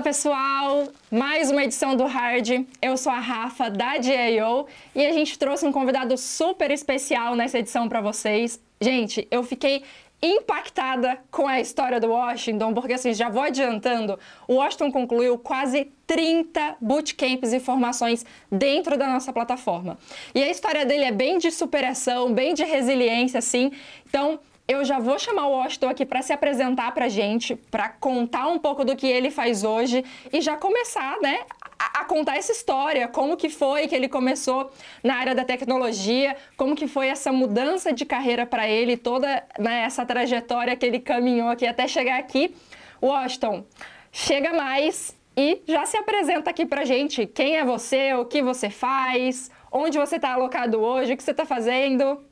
pessoal! Mais uma edição do Hard. Eu sou a Rafa, da GIO, e a gente trouxe um convidado super especial nessa edição para vocês. Gente, eu fiquei impactada com a história do Washington, porque assim, já vou adiantando, o Washington concluiu quase 30 bootcamps e formações dentro da nossa plataforma. E a história dele é bem de superação, bem de resiliência, assim. Então, eu já vou chamar o Washington aqui para se apresentar para a gente, para contar um pouco do que ele faz hoje e já começar, né, a contar essa história, como que foi que ele começou na área da tecnologia, como que foi essa mudança de carreira para ele, toda, né, essa trajetória que ele caminhou aqui até chegar aqui. Washington, chega mais e já se apresenta aqui para a gente. Quem é você, o que você faz, onde você está alocado hoje, o que você está fazendo?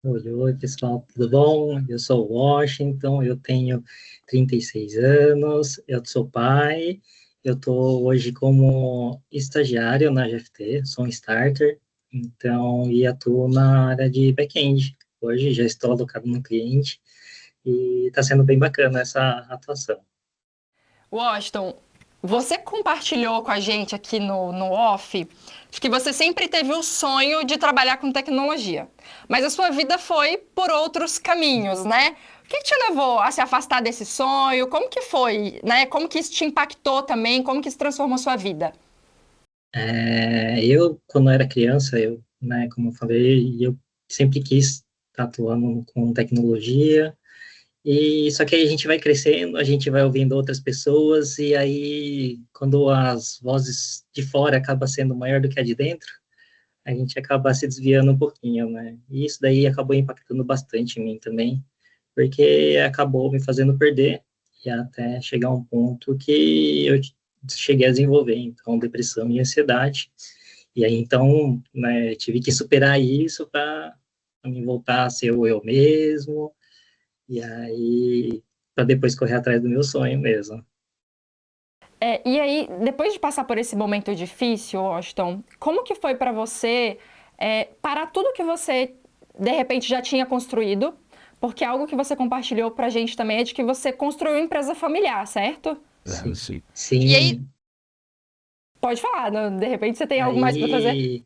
Oi, pessoal, tudo bom? Eu sou o Washington, eu tenho 36 anos, eu sou pai, eu estou hoje como estagiário na GFT, sou um starter, então, e atuo na área de back-end. Hoje já estou alocado no cliente e está sendo bem bacana essa atuação. Washington, você compartilhou com a gente aqui no Off de que você sempre teve o sonho de trabalhar com tecnologia, mas a sua vida foi por outros caminhos, né? O que te levou a se afastar desse sonho? Como que foi, né? Como que isso te impactou também? Como que isso transformou sua vida? Quando era criança, né, como eu falei, eu sempre quis estar atuando com tecnologia. E só que aí a gente vai crescendo, a gente vai ouvindo outras pessoas, e aí, quando as vozes de fora acabam sendo maior do que a de dentro, a gente acaba se desviando um pouquinho, né? E isso daí acabou impactando bastante em mim também, porque acabou me fazendo perder, e até chegar a um ponto que eu cheguei a desenvolver, então, depressão e ansiedade. E aí, então, né, tive que superar isso para me voltar a ser o eu mesmo, e aí, para depois correr atrás do meu sonho mesmo. E aí, depois de passar por esse momento difícil, Washington, como que foi para você parar tudo que você, de repente, já tinha construído? Porque algo que você compartilhou para a gente também é de que você construiu uma empresa familiar, certo? Sim, E aí, sim. pode falar, né? De repente você tem algo mais para fazer? Aí,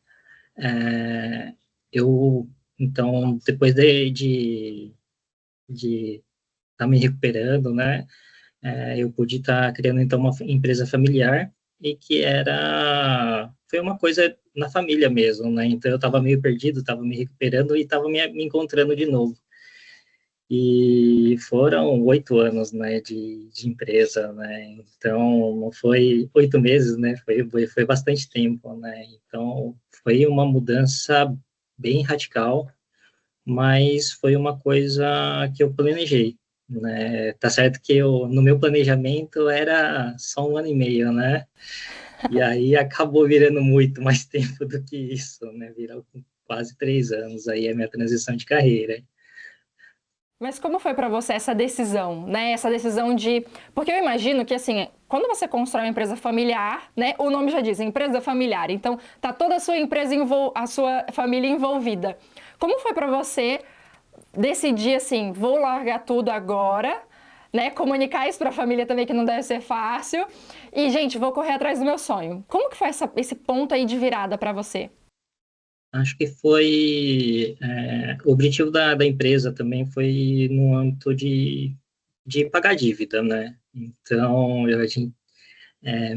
é, eu, então, depois de estar me recuperando, né, eu pude estar criando, então, uma empresa familiar e que foi uma coisa na família mesmo, né, então eu estava meio perdido, estava me recuperando e estava me encontrando de novo. E foram 8 anos, né, de empresa, né, então não foi 8 meses, né, foi bastante tempo, né, então foi uma mudança bem radical, mas foi uma coisa que eu planejei, né, tá certo que no meu planejamento era só 1 ano e meio, né, e aí acabou virando muito mais tempo do que isso, né, virou quase 3 anos aí a minha transição de carreira. Mas como foi para você essa decisão, né? Essa decisão de... Porque eu imagino que, assim, quando você constrói uma empresa familiar, né? O nome já diz, empresa familiar. Então, tá toda a sua empresa, a sua família envolvida. Como foi para você decidir, assim, vou largar tudo agora, né? Comunicar isso para a família também, que não deve ser fácil. E, gente, vou correr atrás do meu sonho. Como que foi esse ponto aí de virada para você? Acho que o objetivo da empresa também foi no âmbito de pagar dívida, né? Então,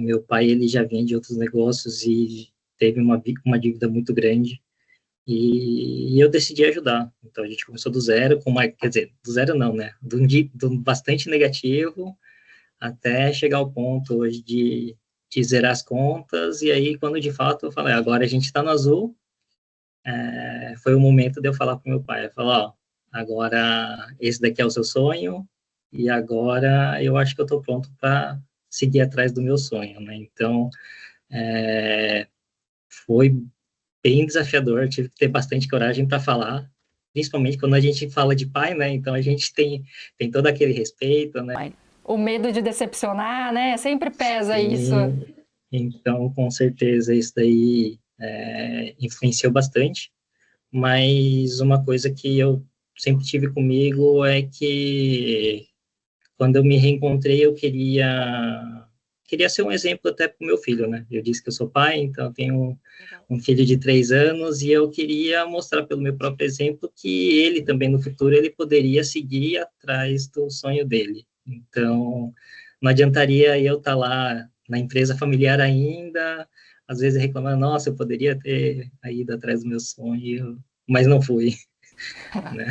meu pai, ele já vinha de outros negócios e teve uma dívida muito grande e eu decidi ajudar. Então, a gente começou do zero, quer dizer, do zero não, né? Do bastante negativo até chegar ao ponto hoje de zerar as contas e aí, quando de fato eu falei, agora a gente está no azul, foi o momento de eu falar para meu pai, eu falar, ó, agora esse daqui é o seu sonho e agora eu acho que eu estou pronto para seguir atrás do meu sonho, né? Então, é, foi bem desafiador, tive que ter bastante coragem para falar, principalmente quando a gente fala de pai, né? Então a gente tem todo aquele respeito, né? O medo de decepcionar, né? Sempre pesa isso. Sim, então com certeza isso daí influenciou bastante. Mas uma coisa que eu sempre tive comigo é que quando eu me reencontrei, eu queria ser um exemplo até para o meu filho, né? Eu disse que eu sou pai, então eu tenho um filho de 3 anos, e eu queria mostrar pelo meu próprio exemplo que ele também, no futuro, ele poderia seguir atrás do sonho dele. Então, não adiantaria eu estar lá na empresa familiar ainda, às vezes reclamando, nossa, eu poderia ter ido atrás do meu sonho, mas não fui, né?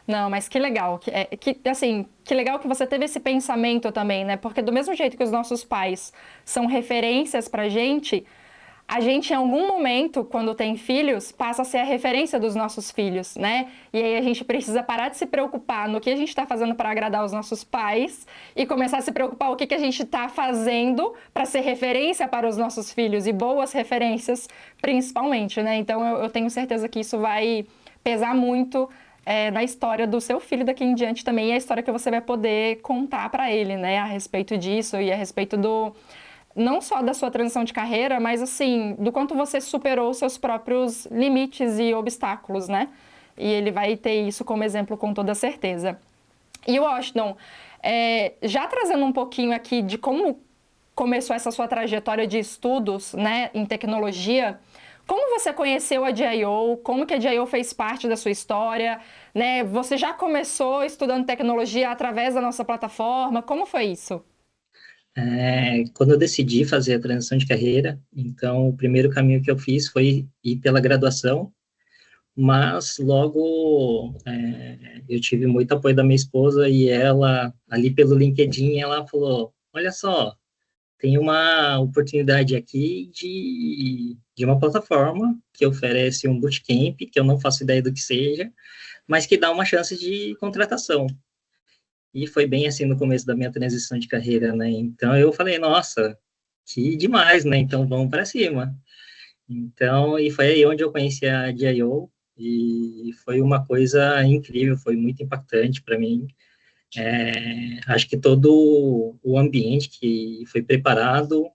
Não, mas que legal, assim, que legal que você teve esse pensamento também, né? Porque do mesmo jeito que os nossos pais são referências pra gente, a gente em algum momento, quando tem filhos, passa a ser a referência dos nossos filhos, né? E aí a gente precisa parar de se preocupar no que a gente está fazendo para agradar os nossos pais e começar a se preocupar o que a gente está fazendo para ser referência para os nossos filhos e boas referências, principalmente, né? Então eu tenho certeza que isso vai pesar muito na história do seu filho daqui em diante também, e a história que você vai poder contar para ele, né, a respeito disso e a respeito do não só da sua transição de carreira, mas assim, do quanto você superou seus próprios limites e obstáculos, né? E ele vai ter isso como exemplo com toda certeza. E Washington, já trazendo um pouquinho aqui de como começou essa sua trajetória de estudos, né, em tecnologia, como você conheceu a DIO? Como que a DIO fez parte da sua história? Né? Você já começou estudando tecnologia através da nossa plataforma? Como foi isso? Quando eu decidi fazer a transição de carreira, então o primeiro caminho que eu fiz foi ir pela graduação, mas logo eu tive muito apoio da minha esposa, e ela, ali pelo LinkedIn, ela falou, olha só, tem uma oportunidade aqui de uma plataforma que oferece um bootcamp, que eu não faço ideia do que seja, mas que dá uma chance de contratação. E foi bem assim no começo da minha transição de carreira, né? Então eu falei, nossa, que demais, né? Então vamos para cima. Então, e foi aí onde eu conheci a DIO, e foi uma coisa incrível, foi muito impactante para mim. Acho que todo o ambiente que foi preparado,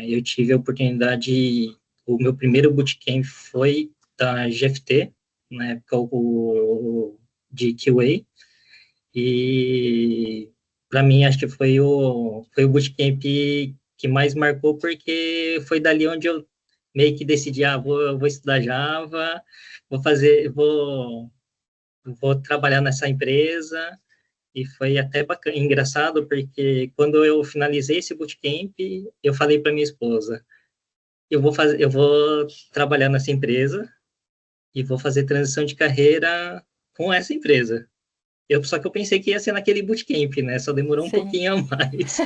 eu tive a oportunidade, o meu primeiro bootcamp foi da GFT, na época de QA, e para mim acho que foi o bootcamp que mais marcou, porque foi dali onde eu meio que decidi, vou estudar Java, vou trabalhar nessa empresa. E foi até bacana, engraçado, porque quando eu finalizei esse bootcamp, eu falei para minha esposa, eu vou trabalhar nessa empresa e vou fazer transição de carreira com essa empresa. Só que eu pensei que ia ser naquele bootcamp, né? Só demorou um Sim. pouquinho a mais.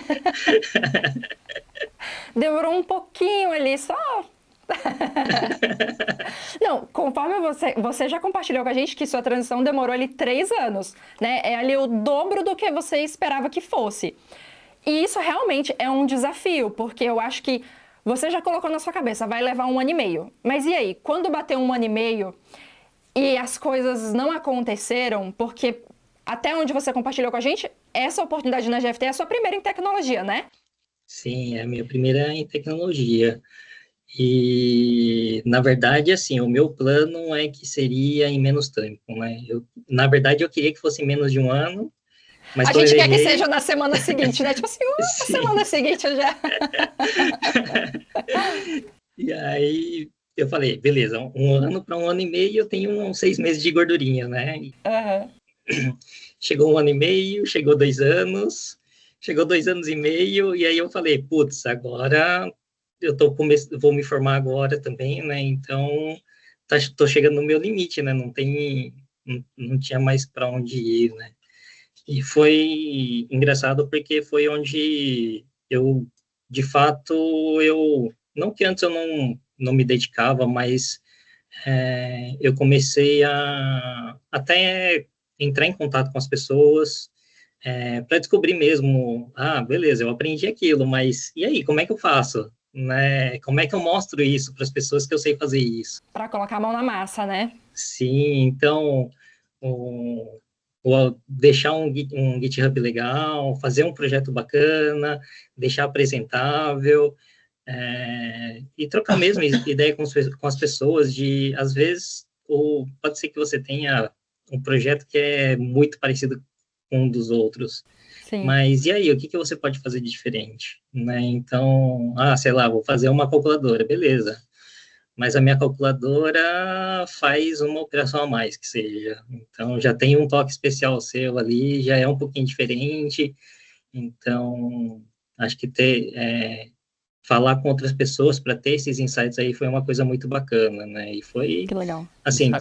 Demorou um pouquinho ali, só. Não, conforme você já compartilhou com a gente que sua transição demorou ali 3 anos, né? É ali o dobro do que você esperava que fosse. E isso realmente é um desafio, porque eu acho que você já colocou na sua cabeça, vai levar 1 ano e meio. Mas e aí, quando bater 1 ano e meio e as coisas não aconteceram, porque até onde você compartilhou com a gente, essa oportunidade na GFT é a sua primeira em tecnologia, né? Sim, é a minha primeira em tecnologia. E, na verdade, assim, o meu plano é que seria em menos tempo, né? Na verdade, eu queria que fosse em menos de um ano, mas A gente quer que planejei. seja na semana seguinte, né? Tipo assim, na Sim. semana seguinte eu já. E aí eu falei, beleza, um ano para 1 ano e meio, eu tenho uns 6 meses de gordurinha, né? E Uhum. chegou 1 ano e meio, chegou 2 anos, chegou 2 anos e meio, e aí eu falei, putz, agora vou me formar agora também, né? Então tô chegando no meu limite, né? Não tinha mais para onde ir, né? E foi engraçado porque foi onde eu, de fato, não que antes eu não me dedicava, mas eu comecei a até entrar em contato com as pessoas, para descobrir mesmo, beleza, eu aprendi aquilo, mas e aí, como é que eu faço? Né? Como é que eu mostro isso para as pessoas que eu sei fazer isso? Pra colocar a mão na massa, né? Sim, então, deixar um GitHub legal, fazer um projeto bacana, deixar apresentável, e trocar mesmo ideia com as pessoas às vezes, ou pode ser que você tenha um projeto que é muito parecido com um dos outros. Sim. Mas e aí, o que que você pode fazer de diferente, né? Então, sei lá, vou fazer uma calculadora, beleza. Mas a minha calculadora faz uma operação a mais, que seja. Então, já tem um toque especial seu ali, já é um pouquinho diferente. Então, acho que falar com outras pessoas para ter esses insights aí foi uma coisa muito bacana, né? E foi, Que legal. assim,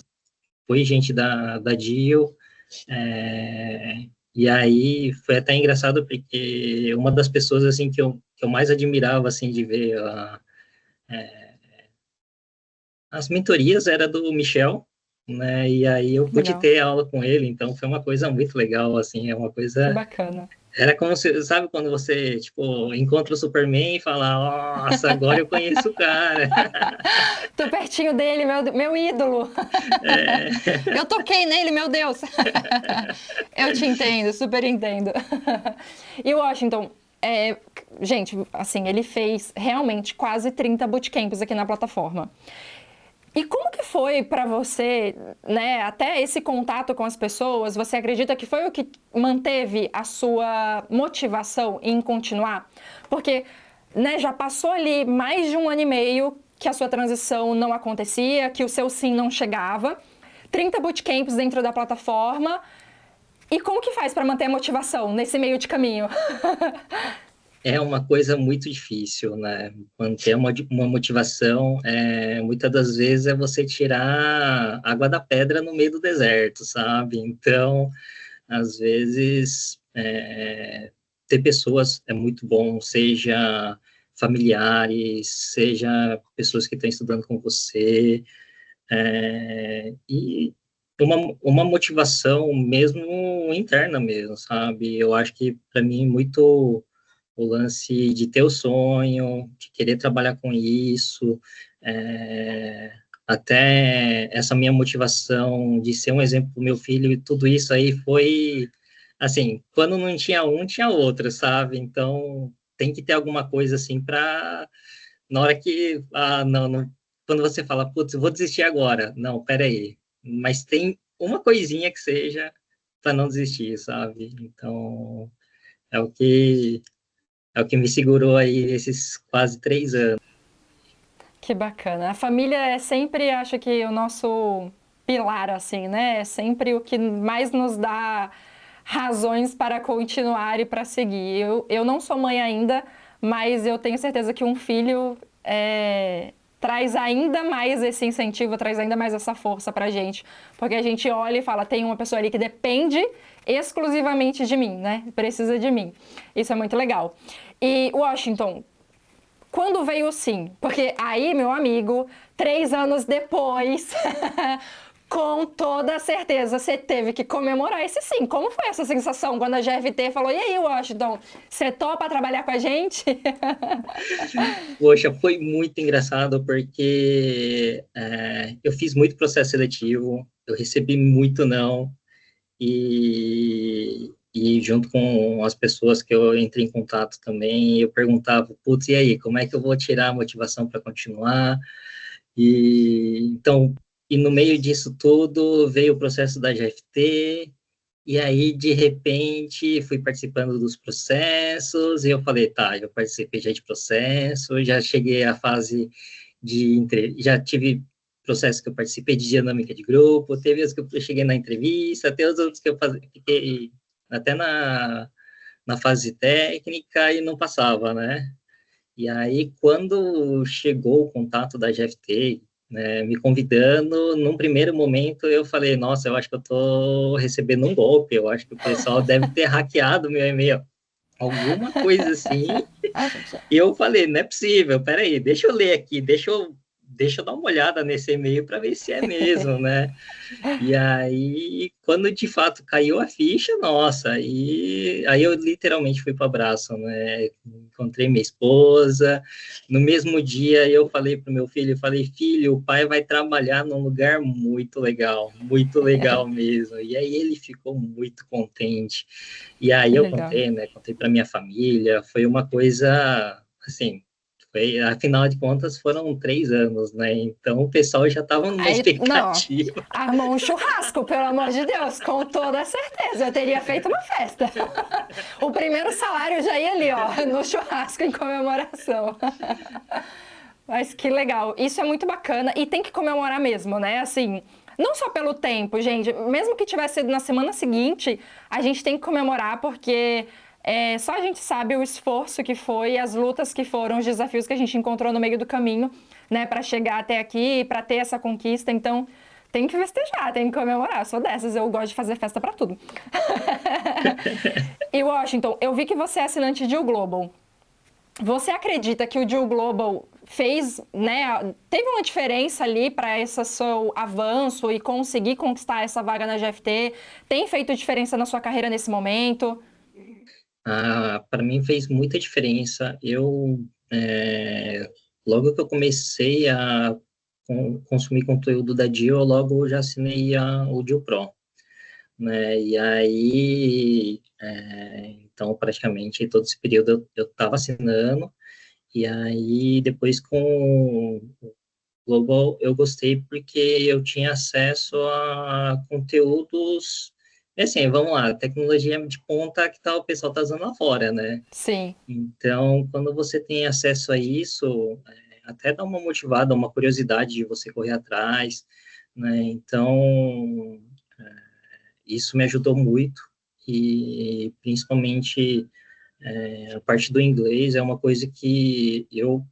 foi gente da Deal, e aí foi até engraçado porque uma das pessoas, assim, que eu mais admirava, assim, de ver as mentorias era do Michel, né? E aí eu pude Legal. ter aula com ele, então foi uma coisa muito legal, assim, é uma Que coisa. bacana. Era como se, sabe, quando você, tipo, encontra o Superman e fala, nossa, agora eu conheço o cara. Tô pertinho dele, meu ídolo. É, Eu toquei nele, meu Deus. Eu te entendo, super entendo. E o Washington, gente, assim, ele fez realmente quase 30 bootcamps aqui na plataforma. E como que foi para você, né, até esse contato com as pessoas, você acredita que foi o que manteve a sua motivação em continuar? Porque, né, já passou ali mais de 1 ano e meio que a sua transição não acontecia, que o seu sim não chegava, 30 bootcamps dentro da plataforma, e como que faz para manter a motivação nesse meio de caminho? é uma coisa muito difícil, né? Manter uma motivação, muitas das vezes é você tirar água da pedra no meio do deserto, sabe? Então, às vezes, ter pessoas é muito bom, seja familiares, seja pessoas que estão estudando com você, e uma motivação mesmo interna mesmo, sabe? Eu acho que, para mim, muito o lance de ter o sonho, de querer trabalhar com isso, até essa minha motivação de ser um exemplo para o meu filho, e tudo isso aí foi, assim, quando não tinha um, tinha outro, sabe? Então, tem que ter alguma coisa assim para, na hora que, não, quando você fala, putz, eu vou desistir agora, não, peraí, mas tem uma coisinha que seja para não desistir, sabe? Então, é o que é o que me segurou aí esses quase 3 anos. Que bacana. A família é sempre, acho que, o nosso pilar, assim, né? É sempre o que mais nos dá razões para continuar e para seguir. Eu não sou mãe ainda, mas eu tenho certeza que um filho traz ainda mais esse incentivo, traz ainda mais essa força pra gente. Porque a gente olha e fala, tem uma pessoa ali que depende exclusivamente de mim, né? Precisa de mim. Isso é muito legal. E, Washington, quando veio o sim? Porque aí, meu amigo, 3 anos depois, com toda certeza, você teve que comemorar esse sim. Como foi essa sensação quando a GFT falou, e aí, Washington, você topa trabalhar com a gente? Poxa, foi muito engraçado porque eu fiz muito processo seletivo, eu recebi muito não, e junto com as pessoas que eu entrei em contato também, eu perguntava, putz, e aí, como é que eu vou tirar a motivação para continuar? Então, e no meio disso tudo veio o processo da GFT, e aí, de repente, fui participando dos processos, e eu falei, tá, já participei já de processo, já cheguei à fase já tive processos que eu participei de dinâmica de grupo, teve os que eu cheguei na entrevista, até os outros que eu fiquei até na fase técnica e não passava, né? E aí, quando chegou o contato da GFT, né, me convidando, num primeiro momento eu falei, nossa, eu acho que eu estou recebendo um golpe, eu acho que o pessoal deve ter hackeado meu e-mail, alguma coisa assim. E eu falei, não é possível, peraí, deixa eu ler aqui, deixa eu dar uma olhada nesse e-mail para ver se é mesmo, né? E aí, quando de fato caiu a ficha, nossa, e aí eu literalmente fui para o abraço, né? Encontrei minha esposa. No mesmo dia, eu falei para o meu filho, eu falei, filho, o pai vai trabalhar num lugar muito legal mesmo. E aí ele ficou muito contente. E aí Que eu legal. contei, né? Contei para minha família. Foi uma coisa, assim, Afinal de contas, foram 3 anos, né? Então, o pessoal já estava numa Aí, não, expectativa. armou um churrasco, pelo amor de Deus, com toda certeza. Eu teria feito uma festa. O primeiro salário já ia ali, ó, no churrasco em comemoração. Mas que legal. Isso é muito bacana e tem que comemorar mesmo, né? Assim, não só pelo tempo, gente. Mesmo que tivesse sido na semana seguinte, a gente tem que comemorar porque só a gente sabe o esforço que foi, as lutas que foram, os desafios que a gente encontrou no meio do caminho, né? Para chegar até aqui, para ter essa conquista. Então, tem que festejar, tem que comemorar. Eu sou dessas, eu gosto de fazer festa para tudo. E Washington, eu vi que você é assinante de O Global. Você acredita que o Deal Global fez, né, teve uma diferença ali para esse seu avanço e conseguir conquistar essa vaga na GFT? Tem feito diferença na sua carreira nesse momento? Para mim fez muita diferença. Logo que eu comecei a consumir conteúdo da Deal, eu logo já assinei o Deal Pro, né? E aí, então, praticamente todo esse período eu estava assinando, e aí depois com o Global eu gostei porque eu tinha acesso a conteúdos, assim, vamos lá, tecnologia de ponta que o pessoal está usando lá fora, né? Sim, Então, quando você tem acesso a isso, até dá uma motivada, uma curiosidade de você correr atrás, né? Então, isso me ajudou muito e principalmente a parte do inglês é uma coisa que eu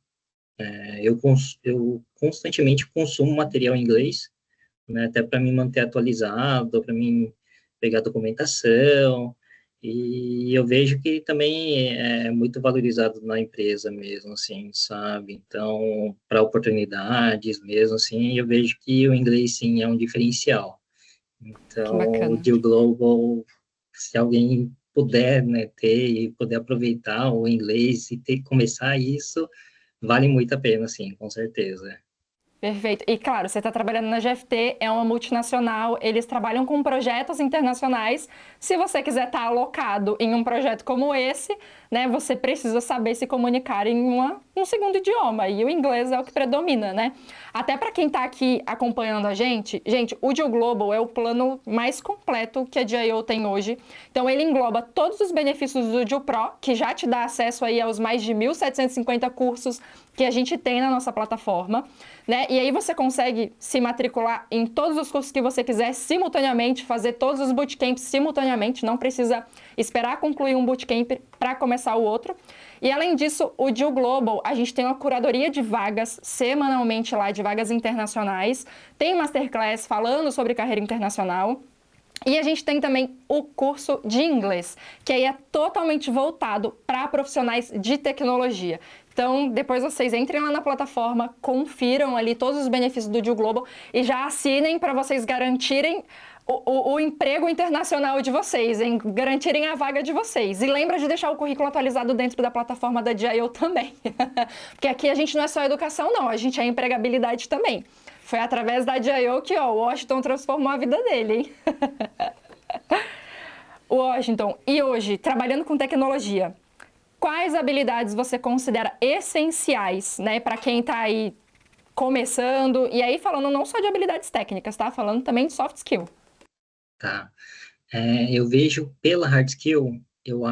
constantemente consumo material em inglês, né, até para me manter atualizado, para mim pegar documentação, e eu vejo que também é muito valorizado na empresa mesmo, assim, sabe? Então, para oportunidades mesmo, assim, eu vejo que o inglês, sim, é um diferencial. que Então, o bacana. Deal Global, se alguém puder, né, ter e poder aproveitar o inglês e começar isso, vale muito a pena, sim, com certeza. Perfeito. E claro, você está trabalhando na GFT, é uma multinacional, eles trabalham com projetos internacionais. Se você quiser estar alocado em um projeto como esse, né, você precisa saber se comunicar em um segundo idioma, e o inglês é o que predomina, né? Até para quem está aqui acompanhando a gente, o Deal Global é o plano mais completo que a DIO tem hoje. Então, ele engloba todos os benefícios do Deal Pro, que já te dá acesso aí aos mais de 1.750 cursos que a gente tem na nossa plataforma, né? E aí você consegue se matricular em todos os cursos que você quiser simultaneamente, fazer todos os bootcamps simultaneamente, não precisa esperar concluir um bootcamp para começar o outro. E além disso, o Deal Global, a gente tem uma curadoria de vagas semanalmente lá, de vagas internacionais, tem masterclass falando sobre carreira internacional. E a gente tem também o curso de inglês, que aí é totalmente voltado para profissionais de tecnologia. Então, depois vocês entrem lá na plataforma, confiram ali todos os benefícios do Deal Global e já assinem para vocês garantirem o emprego internacional de vocês, hein? Garantirem a vaga de vocês. E lembra de deixar o currículo atualizado dentro da plataforma da DIO também. Porque aqui a gente não é só educação, não, a gente é empregabilidade também. Foi através da DIO que o Washington transformou a vida dele, hein? Washington, e hoje, trabalhando com tecnologia, quais habilidades você considera essenciais, né, para quem está aí começando? E aí falando não só de habilidades técnicas, tá? Falando também de soft skill. Tá. Eu vejo pela hard skill, eu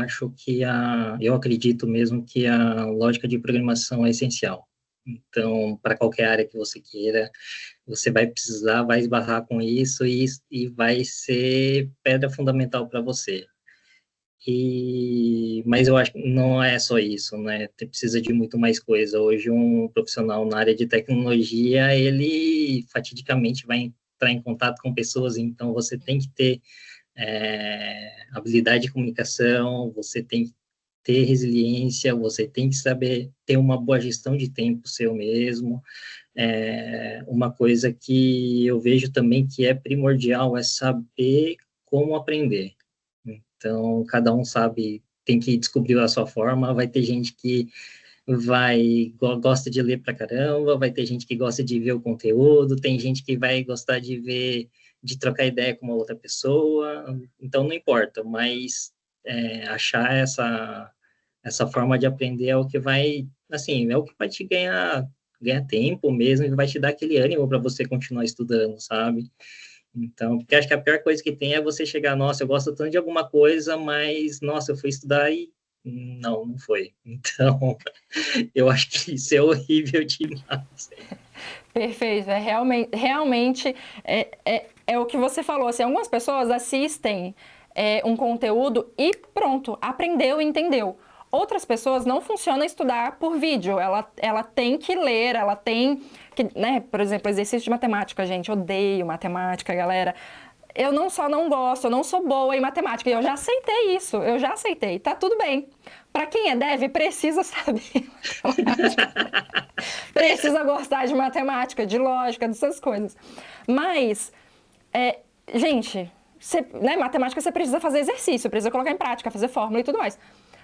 acredito mesmo que a lógica de programação é essencial. Então, para qualquer área que você queira, você vai esbarrar com isso e vai ser pedra fundamental para você. Mas eu acho que não é só isso, né? Você precisa de muito mais coisa. Hoje, um profissional na área de tecnologia, ele fatidicamente vai entrar em contato com pessoas, então você tem que ter habilidade de comunicação, você tem que ter resiliência, você tem que saber ter uma boa gestão de tempo seu mesmo. Uma coisa que eu vejo também que é primordial é saber como aprender. Então, cada um sabe, tem que descobrir a sua forma. Vai ter gente que gosta de ler pra caramba, vai ter gente que gosta de ver o conteúdo, tem gente que vai gostar de trocar ideia com uma outra pessoa. Então, não importa, mas achar essa forma de aprender é o que vai assim, é o que vai te ganhar tempo mesmo e vai te dar aquele ânimo para você continuar estudando, sabe? Então, porque acho que a pior coisa que tem é você chegar, nossa, eu gosto tanto de alguma coisa, mas, nossa, eu fui estudar e não foi. Então, eu acho que isso é horrível demais. Perfeito, é realmente é o que você falou, assim, algumas pessoas assistem um conteúdo e pronto, aprendeu, entendeu. Outras pessoas não funciona estudar por vídeo, ela tem que ler, ela tem que, né, por exemplo, exercício de matemática, gente, odeio matemática, galera. Eu não só não gosto, eu não sou boa em matemática, e eu já aceitei isso, eu já aceitei, tá tudo bem. Para quem é dev, precisa saber matemática. Precisa gostar de matemática, de lógica, dessas coisas. Mas, gente, né, matemática você precisa fazer exercício, precisa colocar em prática, fazer fórmula e tudo mais.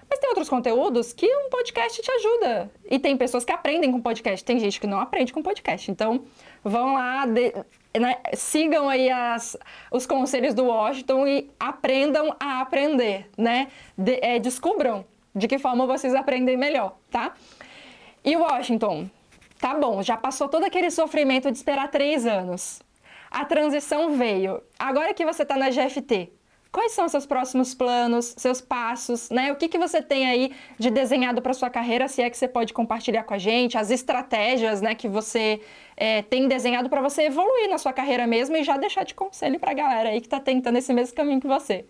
Mas tem outros conteúdos que um podcast te ajuda. E tem pessoas que aprendem com podcast, tem gente que não aprende com podcast. Então, vão lá, né, sigam aí os conselhos do Washington e aprendam a aprender, né? Descubram de que forma vocês aprendem melhor, tá? E Washington, tá bom, já passou todo aquele sofrimento de esperar 3 anos. A transição veio. Agora que você está na GFT, quais são seus próximos planos, seus passos, né? O que você tem aí de desenhado para sua carreira, se é que você pode compartilhar com a gente, as estratégias, né, que você tem desenhado para você evoluir na sua carreira mesmo e já deixar de conselho para a galera aí que está tentando esse mesmo caminho que você.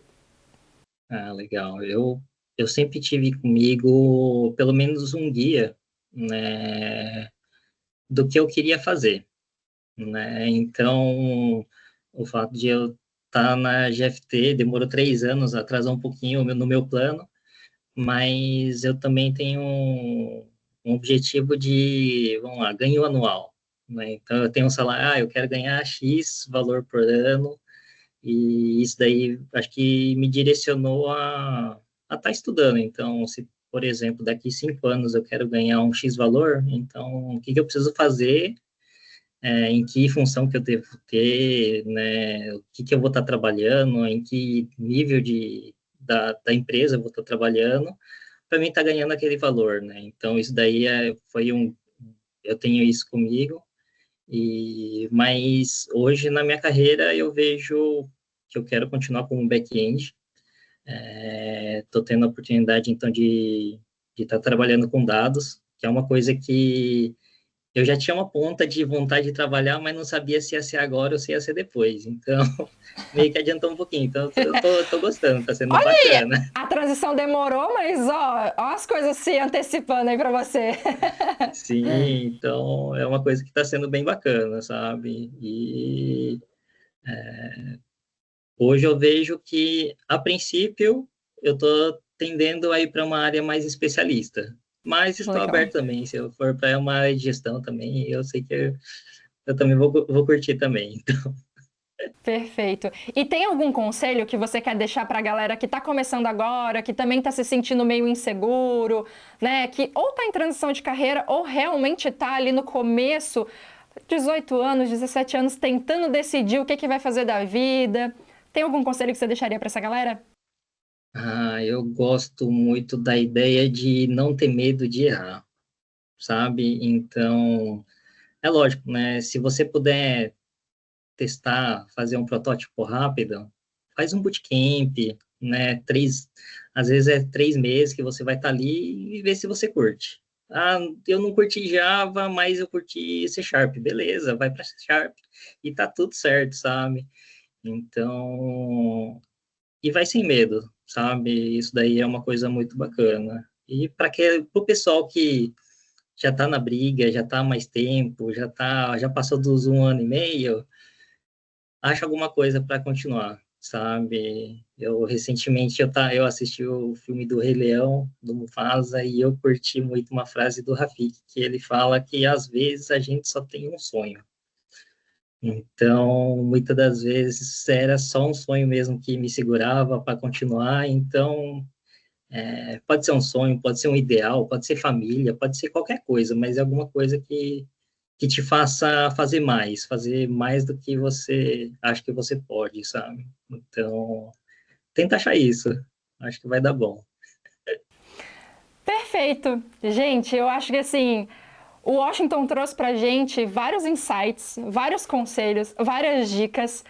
Ah, legal. Eu sempre tive comigo pelo menos um guia, né, do que eu queria fazer, né? Então, o fato de eu estar na GFT demorou 3 anos, atrasou um pouquinho no meu plano, mas eu também tenho um objetivo de, vamos lá, ganho anual, né? Então, eu tenho um salário, eu quero ganhar X valor por ano, e isso daí acho que me direcionou a estar estudando. Então, se, por exemplo, daqui 5 anos eu quero ganhar um X valor, então o que eu preciso fazer, em que função que eu devo ter, né, o que eu vou estar trabalhando, em que nível da empresa eu vou estar trabalhando, para mim estar ganhando aquele valor, né? Então, isso daí eu tenho isso comigo, mas hoje na minha carreira eu vejo que eu quero continuar como back-end. Estou tendo a oportunidade, então, de estar trabalhando com dados, que é uma coisa que eu já tinha uma ponta de vontade de trabalhar, mas não sabia se ia ser agora ou se ia ser depois. Então, meio que adiantou um pouquinho. Então, tô gostando, está sendo Olha aí, bacana. a transição demorou, mas ó as coisas se antecipando aí para você. Sim, então é uma coisa que está sendo bem bacana, sabe? E hoje eu vejo que, a princípio, eu estou tendendo a ir para uma área mais especialista, mas estou Legal. aberto também. Se eu for para uma área de gestão também, eu sei que eu também vou curtir também. Então, Perfeito. E tem algum conselho que você quer deixar para a galera que está começando agora, que também está se sentindo meio inseguro, né? Que ou está em transição de carreira ou realmente está ali no começo, 18 anos, 17 anos, tentando decidir o que vai fazer da vida. Tem algum conselho que você deixaria para essa galera? eu gosto muito da ideia de não ter medo de errar, sabe? Então, é lógico, né? Se você puder testar, fazer um protótipo rápido, faz um bootcamp, né? Às vezes é 3 meses que você vai estar ali e ver se você curte. Ah, eu não curti Java, mas eu curti C Sharp. Beleza, vai para C Sharp e tá tudo certo, sabe? Então, e vai sem medo, sabe? Isso daí é uma coisa muito bacana. E para o pessoal que já está na briga, já está há mais tempo, já passou dos 1 ano e meio, acha alguma coisa para continuar, sabe? Eu recentemente eu assisti o filme do Rei Leão, do Mufasa, e eu curti muito uma frase do Rafiki, que ele fala que às vezes a gente só tem um sonho. Então, muitas das vezes era só um sonho mesmo que me segurava para continuar. Então, pode ser um sonho, pode ser um ideal, pode ser família, pode ser qualquer coisa, mas é alguma coisa que te faça fazer mais do que você acha que você pode, sabe? Então, tenta achar isso. Acho que vai dar bom. Perfeito. Gente, eu acho que assim, o Washington trouxe pra gente vários insights, vários conselhos, várias dicas,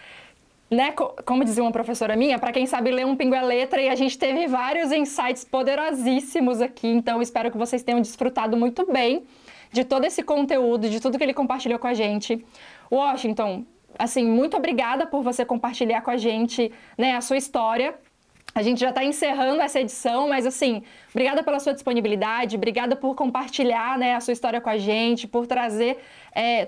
né? Como dizia uma professora minha, para quem sabe ler um pingo é letra, e a gente teve vários insights poderosíssimos aqui, então espero que vocês tenham desfrutado muito bem de todo esse conteúdo, de tudo que ele compartilhou com a gente. Washington, assim, muito obrigada por você compartilhar com a gente, né, a sua história. A gente já está encerrando essa edição, mas assim, obrigada pela sua disponibilidade, obrigada por compartilhar, né, a sua história com a gente, por trazer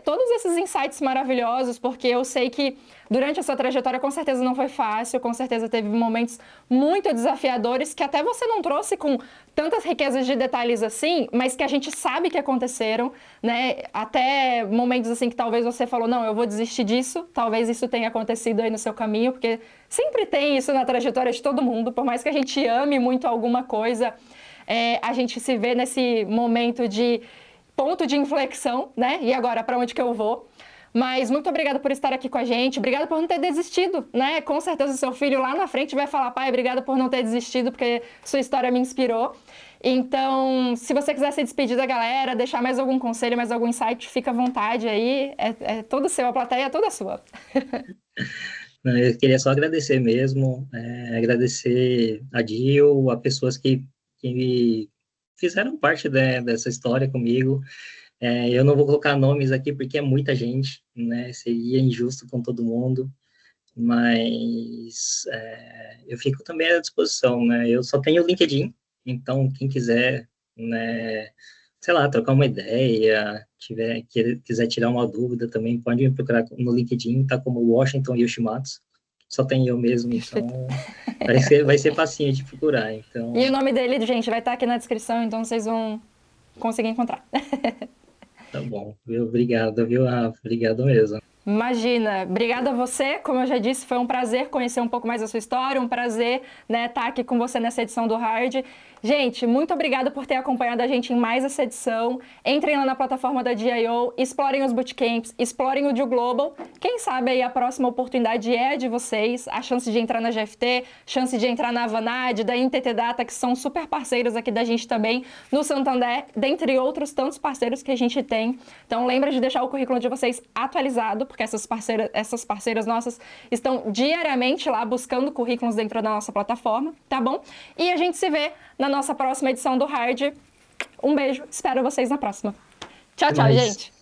todos esses insights maravilhosos, porque eu sei que durante a sua trajetória com certeza não foi fácil, com certeza teve momentos muito desafiadores que até você não trouxe com tantas riquezas de detalhes assim, mas que a gente sabe que aconteceram, né? Até momentos assim que talvez você falou, não, eu vou desistir disso, talvez isso tenha acontecido aí no seu caminho, porque sempre tem isso na trajetória de todo mundo, por mais que a gente ame muito alguma coisa, a gente se vê nesse momento de ponto de inflexão, né? E agora, para onde que eu vou? Mas muito obrigada por estar aqui com a gente, obrigada por não ter desistido, né? Com certeza o seu filho lá na frente vai falar, pai, obrigada por não ter desistido, porque sua história me inspirou. Então, se você quiser se despedir da galera, deixar mais algum conselho, mais algum insight, fica à vontade aí, é todo seu, a plateia é toda sua. Eu queria só agradecer mesmo, agradecer a Dil, a pessoas que fizeram parte dessa história comigo. Eu não vou colocar nomes aqui porque é muita gente, né? Seria injusto com todo mundo, mas eu fico também à disposição, né? Eu só tenho o LinkedIn, então quem quiser, né, sei lá, trocar uma ideia, quiser tirar uma dúvida também, pode me procurar no LinkedIn, tá como Washington Yoshimatsu, só tem eu mesmo, então vai ser facinho de procurar. Então... E o nome dele, gente, vai estar aqui na descrição, então vocês vão conseguir encontrar. Tá bom, obrigado, viu, Rafa? Obrigado mesmo. Imagina, obrigada a você, como eu já disse, foi um prazer conhecer um pouco mais da sua história, um prazer, né, estar aqui com você nessa edição do Hard. Gente, muito obrigada por ter acompanhado a gente em mais essa edição. Entrem lá na plataforma da DIO, explorem os bootcamps, explorem o Dil Global. Quem sabe aí a próxima oportunidade é a de vocês, a chance de entrar na GFT, chance de entrar na Avanade, da NTT Data, que são super parceiros aqui da gente também, no Santander, dentre outros tantos parceiros que a gente tem. Então lembra de deixar o currículo de vocês atualizado, porque essas parceiras nossas estão diariamente lá buscando currículos dentro da nossa plataforma, tá bom? E a gente se vê na nossa próxima edição do Hard. Um beijo, espero vocês na próxima. Tchau, tchau, gente!